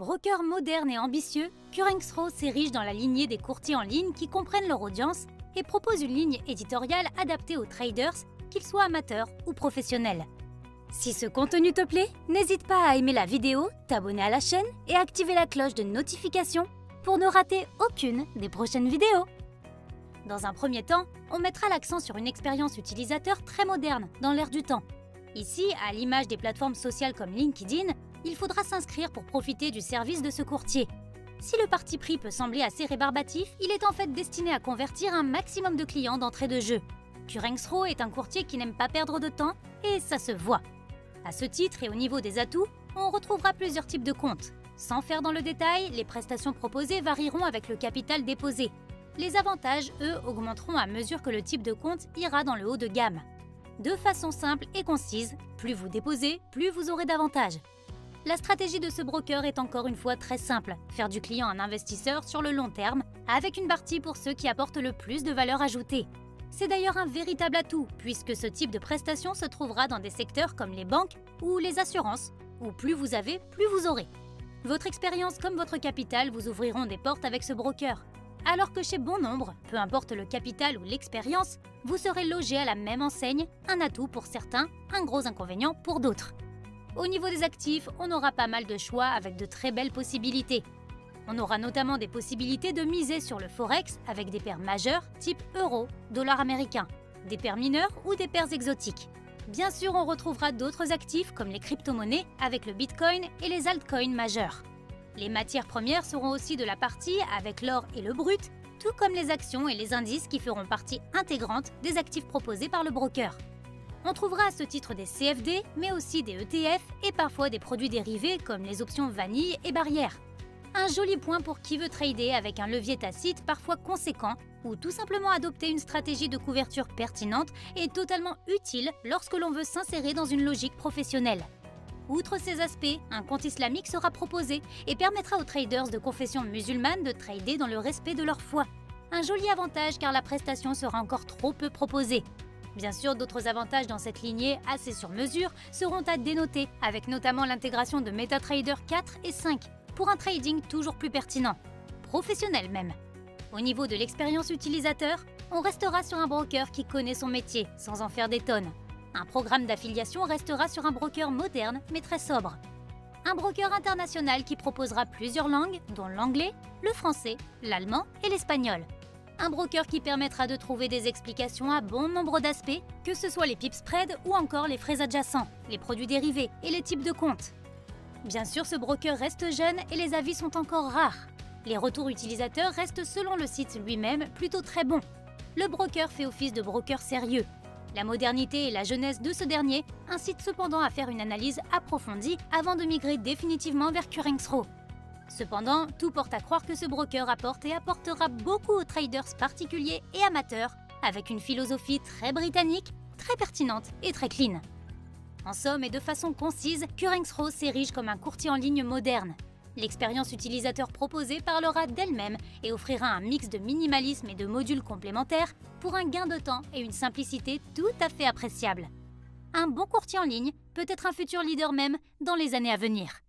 Broker moderne et ambitieux, Currents s'érige dans la lignée des courtiers en ligne qui comprennent leur audience et propose une ligne éditoriale adaptée aux traders, qu'ils soient amateurs ou professionnels. Si ce contenu te plaît, n'hésite pas à aimer la vidéo, t'abonner à la chaîne et activer la cloche de notification pour ne rater aucune des prochaines vidéos. Dans un premier temps, on mettra l'accent sur une expérience utilisateur très moderne dans l'air du temps. Ici, à l'image des plateformes sociales comme LinkedIn, il faudra s'inscrire pour profiter du service de ce courtier. Si le parti pris peut sembler assez rébarbatif, il est en fait destiné à convertir un maximum de clients d'entrée de jeu. Currents est un courtier qui n'aime pas perdre de temps et ça se voit. À ce titre et au niveau des atouts, on retrouvera plusieurs types de comptes. Sans faire dans le détail, les prestations proposées varieront avec le capital déposé. Les avantages, eux, augmenteront à mesure que le type de compte ira dans le haut de gamme. De façon simple et concise, plus vous déposez, plus vous aurez d'avantages. La stratégie de ce broker est encore une fois très simple, faire du client un investisseur sur le long terme, avec une partie pour ceux qui apportent le plus de valeur ajoutée. C'est d'ailleurs un véritable atout, puisque ce type de prestation se trouvera dans des secteurs comme les banques ou les assurances, où plus vous avez, plus vous aurez. Votre expérience comme votre capital vous ouvriront des portes avec ce broker. Alors que chez bon nombre, peu importe le capital ou l'expérience, vous serez logé à la même enseigne, un atout pour certains, un gros inconvénient pour d'autres. Au niveau des actifs, on aura pas mal de choix avec de très belles possibilités. On aura notamment des possibilités de miser sur le forex avec des paires majeures type euro, dollar américain, des paires mineures ou des paires exotiques. Bien sûr, on retrouvera d'autres actifs comme les crypto-monnaies avec le bitcoin et les altcoins majeurs. Les matières premières seront aussi de la partie avec l'or et le brut, tout comme les actions et les indices qui feront partie intégrante des actifs proposés par le broker. On trouvera à ce titre des CFD, mais aussi des ETF et parfois des produits dérivés comme les options vanille et barrière. Un joli point pour qui veut trader avec un levier tacite parfois conséquent ou tout simplement adopter une stratégie de couverture pertinente et totalement utile lorsque l'on veut s'insérer dans une logique professionnelle. Outre ces aspects, un compte islamique sera proposé et permettra aux traders de confession musulmane de trader dans le respect de leur foi. Un joli avantage car la prestation sera encore trop peu proposée. Bien sûr, d'autres avantages dans cette lignée assez sur mesure seront à dénoter, avec notamment l'intégration de MetaTrader 4 et 5 pour un trading toujours plus pertinent, professionnel même. Au niveau de l'expérience utilisateur, on restera sur un broker qui connaît son métier, sans en faire des tonnes. Un programme d'affiliation restera sur un broker moderne mais très sobre. Un broker international qui proposera plusieurs langues, dont l'anglais, le français, l'allemand et l'espagnol. Un broker qui permettra de trouver des explications à bon nombre d'aspects, que ce soit les pips spread ou encore les frais adjacents, les produits dérivés et les types de comptes. Bien sûr, ce broker reste jeune et les avis sont encore rares. Les retours utilisateurs restent selon le site lui-même plutôt très bons. Le broker fait office de broker sérieux. La modernité et la jeunesse de ce dernier incitent cependant à faire une analyse approfondie avant de migrer définitivement vers Currents. Cependant, tout porte à croire que ce broker apporte et apportera beaucoup aux traders particuliers et amateurs, avec une philosophie très britannique, très pertinente et très clean. En somme et de façon concise, Currents s'érige comme un courtier en ligne moderne. L'expérience utilisateur proposée parlera d'elle-même et offrira un mix de minimalisme et de modules complémentaires pour un gain de temps et une simplicité tout à fait appréciable. Un bon courtier en ligne peut être un futur leader même dans les années à venir.